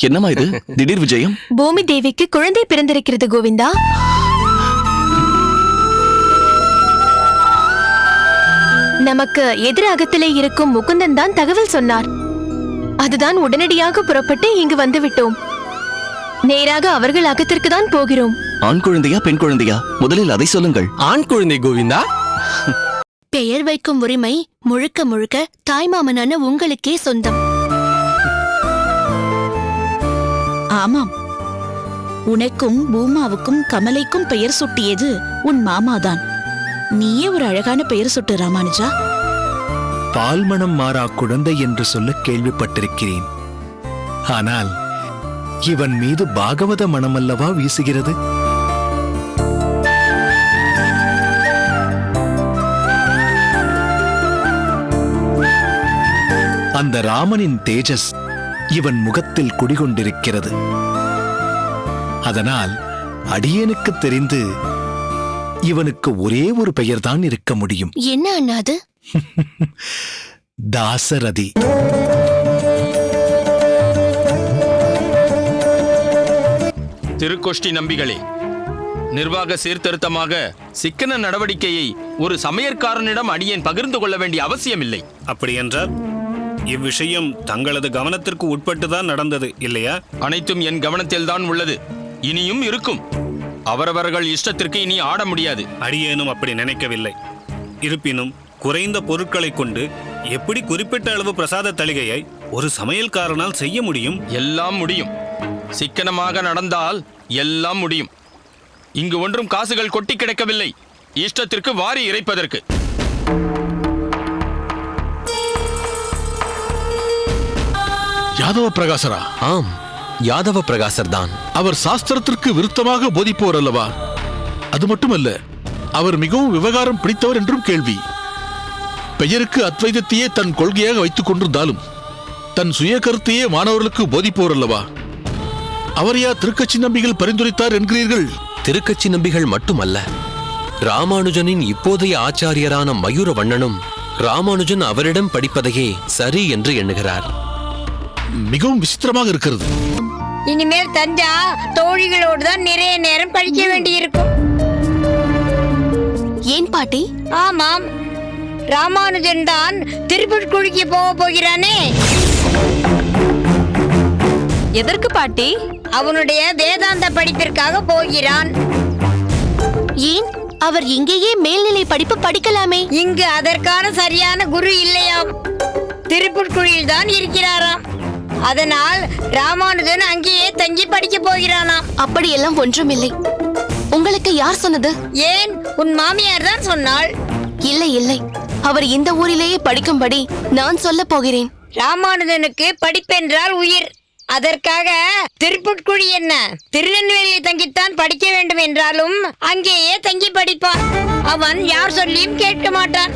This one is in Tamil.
என்னமா இது திடீர் விஜயம்? பூமி தேவிக்கு குழந்தை பிறந்திருக்கிறது கோவிந்தா. நமக்கு எதிர் அகத்திலே இருக்கும் முகுந்தன் தான் தகவல் சொன்னார். அதுதான் உடனடியாக புறப்பட்டு இங்கு வந்துவிட்டோம். நேராக அவர்கள் அகத்திற்கு தான் போகிறோம். ஆண் குழந்தையா பெண் குழந்தையா? முதலில் அதை சொல்லுங்கள். ஆண் குழந்தை கோவிந்தா. பெயர் வைக்கும் உரிமை முழுக்க முழுக்க தாய்மாமனான உங்களுக்கே சொந்தம். ஆமாம், உனக்கும் பூமாவுக்கும் கமலைக்கும் பெயர் சூட்டியது உன் மாமாதான். நீயே ஒரு அழகான பெயர் சுட்டு ராமானுஜா. பால்மணம் மாறா குழந்தை என்று சொல்ல கேள்விப்பட்டிருக்கிறேன். ஆனால் இவன் மீது பாகவத மனமல்லவா வீசுகிறது? அந்த ராமனின் தேஜஸ் இவன் முகத்தில் குடிகொண்டிருக்கிறது. அதனால் அடியேனுக்கு தெரிந்து இவனுக்கு ஒரே ஒரு பெயர்தான் இருக்க முடியும். என்ன அண்ணா அது? தாசரதி. திருக்கோஷ்டி நம்பிகளே, நிர்வாக சீர்திருத்தமாக சிக்கன நடவடிக்கையை ஒரு சமையற்காரனிடம் அடியேன் பகிர்ந்து கொள்ள வேண்டிய அவசியமில்லை. அப்படியென்றால் இவ்விஷயம் தங்களது கவனத்திற்கு உட்பட்டுதான் நடந்தது இல்லையா? அனைத்தும் என் கவனத்தில்தான் உள்ளது, இனியும் இருக்கும். அவரவர்கள் இஷ்டத்திற்கு இனி ஆட முடியாது. அடியேனும் அப்படி நினைக்கவில்லை. இருப்பினும் குறைந்த பொருட்களை கொண்டு எப்படி குறிப்பிட்ட அளவு பிரசாத தளிகையை ஒரு சமையல்காரனால் செய்ய முடியும்? எல்லாம் முடியும். சிக்கனமாக நடந்தால் எல்லாம் முடியும். இங்கு ஒன்றும் காசுகள் கொட்டி கிடக்கவில்லை, இஷ்டத்திற்கு வாரி இறைப்பதற்கு. யாதவ பிரகாசரா? ஆம், யாதவ பிரகாசர் தான். அவர் சாஸ்திரத்திற்கு விருத்தமாக போதிப்பவர் அல்லவா? அது மட்டுமல்ல, அவர் மிகவும் விவகாரம் பிடித்தவர் என்றும் கேள்வி. பெயருக்கு அத்வைதத்தையே தன் கொள்கையாக வைத்துக் கொண்டிருந்தாலும் தன் சுய கருத்தையே மாணவர்களுக்கு போதிப்பவர் அல்லவா? அவரையா திருக்கட்சி நம்பிகள் பரிந்துரைத்தார் என்கிறீர்கள்? திருக்கட்சி நம்பிகள் மட்டுமல்ல, ராமானுஜனின் இப்போதைய ஆச்சாரியரான மயூரவண்ணனும் ராமானுஜன் அவரிடம் படிப்பதையே சரி என்று எண்ணுகிறார். மிகவும் விசித்திரமாக இருக்கிறது. இனிமேல் தஞ்சா தோழிகளோடு தான் நிறைய நேரம் கழிக்க வேண்டியிருக்கும். ஏன் பாட்டி? ஆமாம், ராமானுஜன் தான் திருப்புட்குழிக்கு போக போகிறானே. எதற்கு பாட்டி? அவனுடைய வேதாந்த படிப்பிற்காக போகிறான். ஏன் அவர் இங்கேயே மேல்நிலை படிப்பு படிக்கலாமே? இங்கு அதற்கான சரியான குரு இல்லையாம். திருப்புட்குழியில் தான் இருக்கிறாராம். அதனால் ராமானுஜன் அங்கேயே தங்கி படிக்க போகிறானாம். அப்படியெல்லாம் ஒன்றுமில்லை. உங்களுக்கு யார் சொன்னது? ஏன், உன் மாமியார் தான் சொன்னாள். இல்லை இல்லை, அவர் இந்த ஊரிலேயே படிக்கும்படி நான் சொல்ல போகிறேன். ராமானுஜனுக்கு படிப்பென்றால் உயிர். அதற்காக திருப்புட்குழி என்ன, திருநெல்வேலியில் தங்கித்தான் படிக்க வேண்டும் என்றாலும் அங்கேயே தங்கி படிப்பான். அவன் யார் சொல்லியும் கேட்க மாட்டான்.